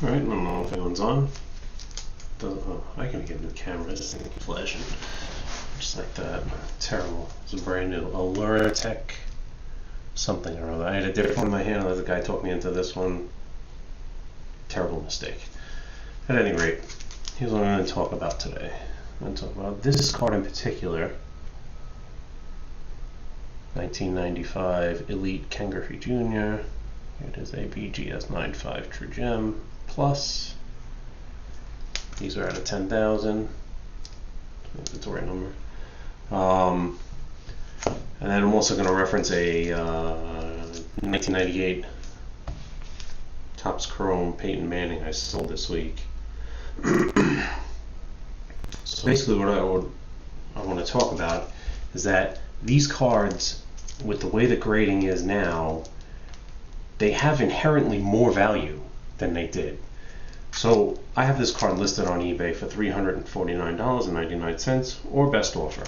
Alright, I don't know if anyone's on. I can get a new camera, this thing keeps flashing. Just like that. Terrible. It's a brand new Allura something or other. I had a different one in my hand, the guy talked me into this one. Terrible mistake. At any rate, here's what I'm going to talk about today. I'm going to talk about this card in particular. 1995 Elite Ken Griffey Jr. It is a BGS 95 True Gem Plus. These are out of 10,000. That's the right number. And then I'm also going to reference a 1998 Topps Chrome Peyton Manning I sold this week. So basically what I want to talk about is that these cards, with the way the grading is now, they have inherently more value than they did. So I have this card listed on eBay for $349.99 or best offer.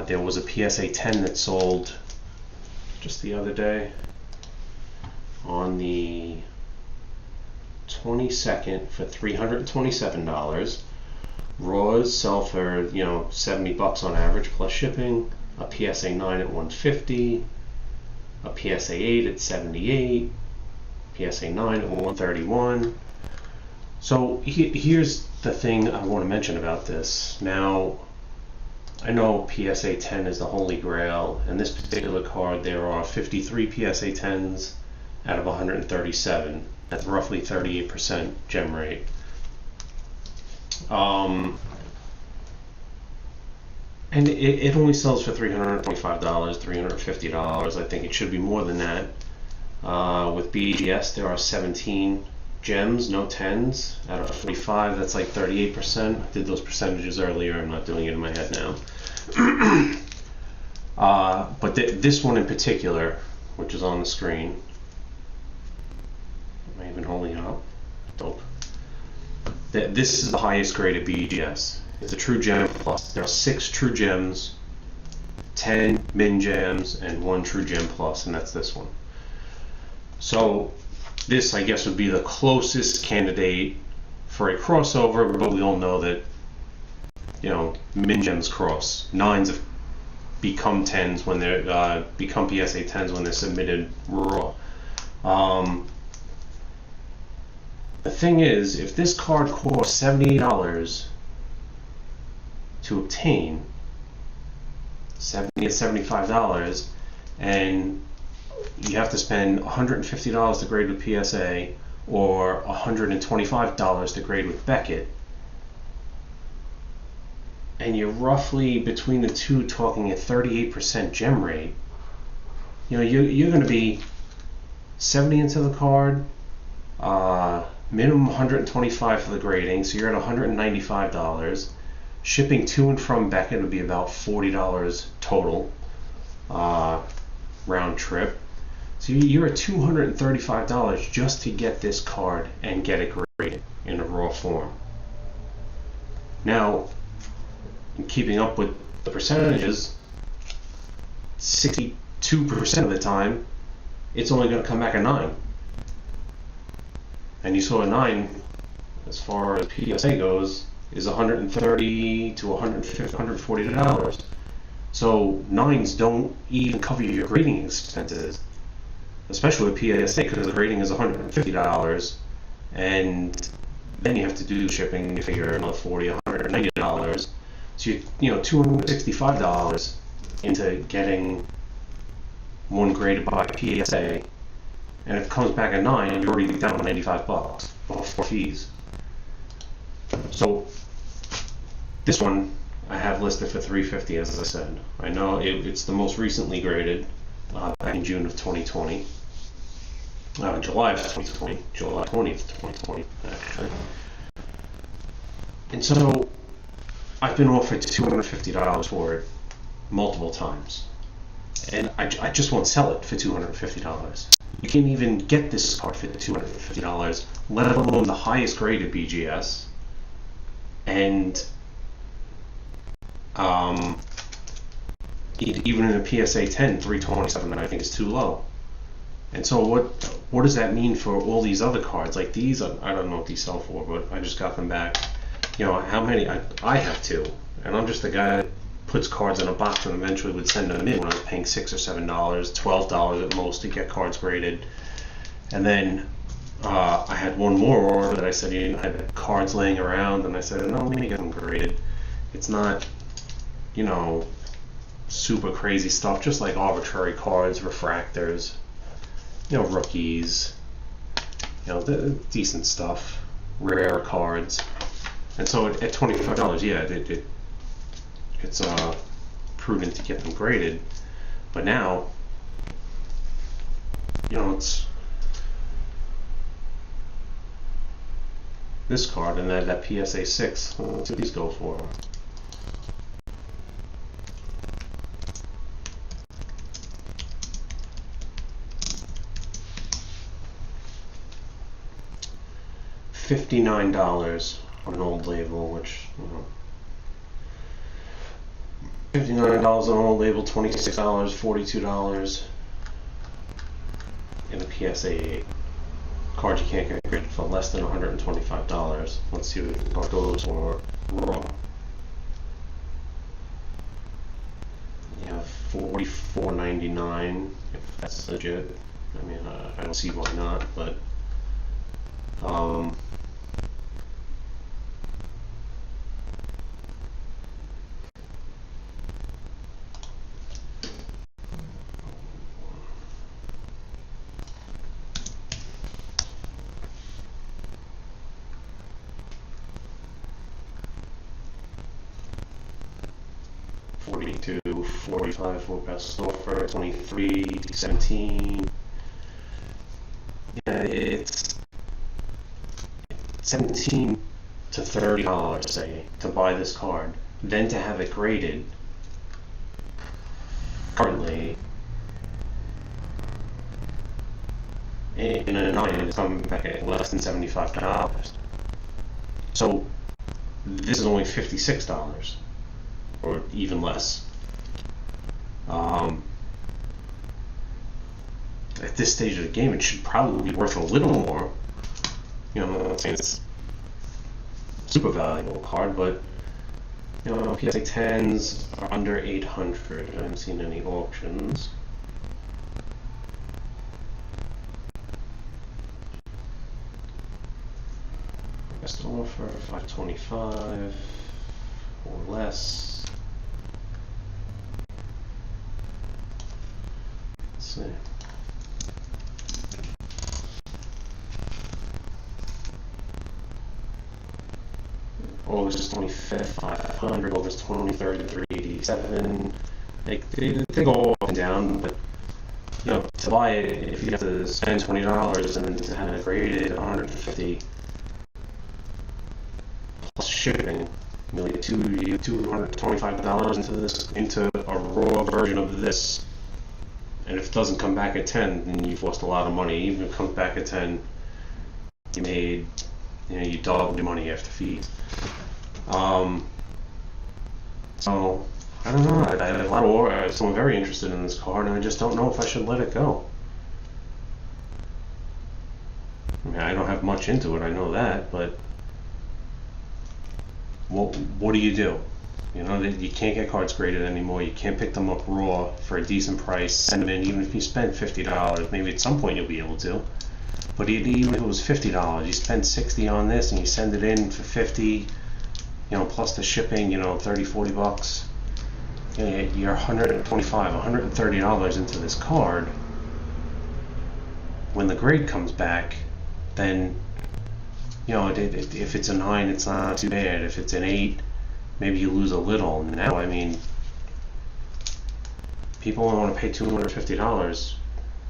There was a PSA 10 that sold just the other day on the 22nd for $327. Raws sell for, $70 on average plus shipping. A PSA 9 at $150. A PSA 8 at $78. PSA 9 at $131. So here's the thing I want to mention about this. Now, I know PSA 10 is the holy grail. In this particular card, there are 53 PSA 10s out of 137. That's roughly 38% gem rate. And it only sells for $325, $350. I think it should be more than that. With BGS, there are 17 gems, no 10s, out of 45. That's like 38%. I did those percentages earlier. I'm not doing it in my head now. But this one in particular, which is on the screen, am I even holding it up? Dope. This is the highest graded BGS. It's a True Gem Plus. There are 6 True Gems, 10 Min Gems, and 1 True Gem Plus, and that's this one. So this, I guess, would be the closest candidate for a crossover, but we all know that, Min Gems cross. 9s have become 10s when they're become PSA 10s when they're submitted raw. The thing is, if this card costs $78 to obtain, $70 to $75, and you have to spend $150 to grade with PSA or $125 to grade with Beckett, and you're roughly between the two talking a 38% gem rate, you're going to be 70 into the card, minimum 125 for the grading, so you're at $195. Shipping to and from Beckett would be about $40 total, round trip. So you're at $235 just to get this card and get it graded in a raw form. Now, in keeping up with the percentages, 62% of the time, it's only going to come back a 9. And you saw a 9, as far as PSA goes, is $130 to $150, $140. So 9s don't even cover your grading expenses, especially with PSA, because the grading is $150, and then you have to do shipping. You figure another $40, $190. So you're $265 into getting one graded by PSA, and if it comes back at 9, you're already down to $95 before fees. So this one I have listed for $350, as I said. I know it's the most recently graded, back in June of 2020. July of 2020, July 20th, 2020, actually. And so I've been offered $250 for it multiple times, and I just won't sell it for $250. You can't even get this card for $250, let alone the highest graded BGS. And even in a PSA 10, $327 I think is too low. And so what does that mean for all these other cards? Like these, I don't know what these sell for, but I just got them back. You know, how many? I have two, and I'm just the guy that puts cards in a box and eventually would send them in when I was paying $6 or $7, $12 at most to get cards graded. And then I had one more order that I said, you know, I had cards laying around, and I said, no, let me get them graded. It's not, you know, super crazy stuff, just like arbitrary cards, refractors, you know, rookies, you know, the decent stuff, rare cards. And so at $25, yeah, it's prudent to get them graded. But now, you know, it's this card and that PSA 6. Let's see what these go for. $59 on an old label, which, you know, $59 on an old label, $26, $42 in a PSA 8. Card you can't get graded for less than $125. Let's see what the card goes for raw. You have $44.99 if that's legit. I mean, I don't see why not, but $42, $45 for best offer, $23, $17. Yeah, it's $17 to $30, say, to buy this card. Then to have it graded, currently, in a 9, it's coming back at less than $75. So this is only $56. Or even less. At this stage of the game, it should probably be worth a little more. You know, I'm not saying it's a super valuable card, but you know, PSA 10s are under 800. I haven't seen any auctions. Best offer $525 or less. Let's see. August 25th, 500. August 23rd, 387. They go up and down, but you know, to buy it, if you have to spend $20 and then to have it graded $150 plus shipping, you know, you get $225 into a raw version of this. And if it doesn't come back at 10, then you've lost a lot of money. Even if it comes back at 10, you made, you know, you doubled your money after fees. So I don't know. I have a lot of so I'm very interested in this card, and I just don't know if I should let it go. I mean, I don't have much into it. I know that, but what do you do? You know, you can't get cards graded anymore. You can't pick them up raw for a decent price. Send them in, even if you spend $50. Maybe at some point you'll be able to. But even if it was $50, you spend $60 on this, and you send it in for $50. You know, plus the shipping. You know, $30-$40. You're $125-$130 into this card. When the grade comes back, then you know, if it's a 9, it's not too bad. If it's an 8, maybe you lose a little. Now, I mean, people don't want to pay $250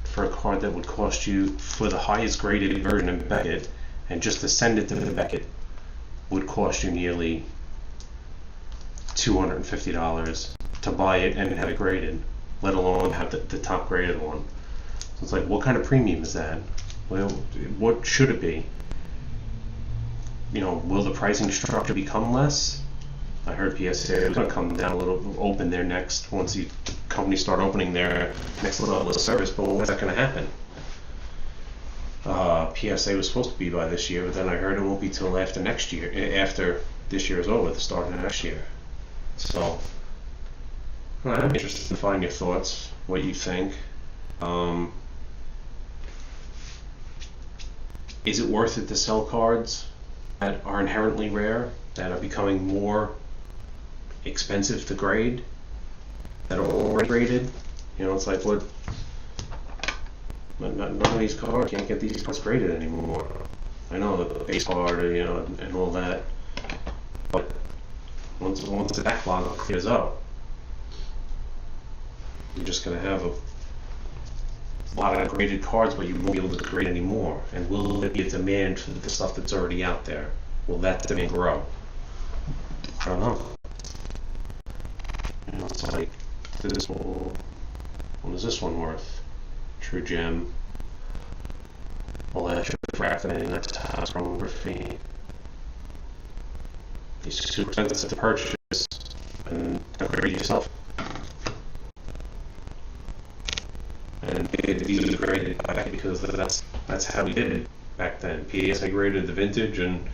for a card that would cost you, for the highest graded version of Beckett, and just to send it to the Beckett would cost you nearly $250 to buy it and have it graded, let alone have the top graded one. So it's like, what kind of premium is that? Well, what should it be? You know, will the pricing structure become less? I heard PSA is going to come down a little, open their next, once the companies start opening their next level of service, but when's that going to happen? PSA was supposed to be by this year, but then I heard it won't be till after next year, after this year is over, the start of next year. So I'm interested to find your thoughts, what you think. Is it worth it to sell cards that are inherently rare, that are becoming more expensive to grade, that are already graded? You know, it's like, what? None of these cards, can't get these cards graded anymore. I know the base card, you know, and all that, but once the backlog clears up, you're just going to have a lot of graded cards, but you won't be able to grade anymore. And will there be a demand for the stuff that's already out there? Will that demand grow? I don't know. You know, it's like, what is this one worth? True Gem. All that refracting, that's house chronography. These super expensive to purchase and don't grade yourself. And these are graded back because that's how we did it back then. PSA graded the vintage, and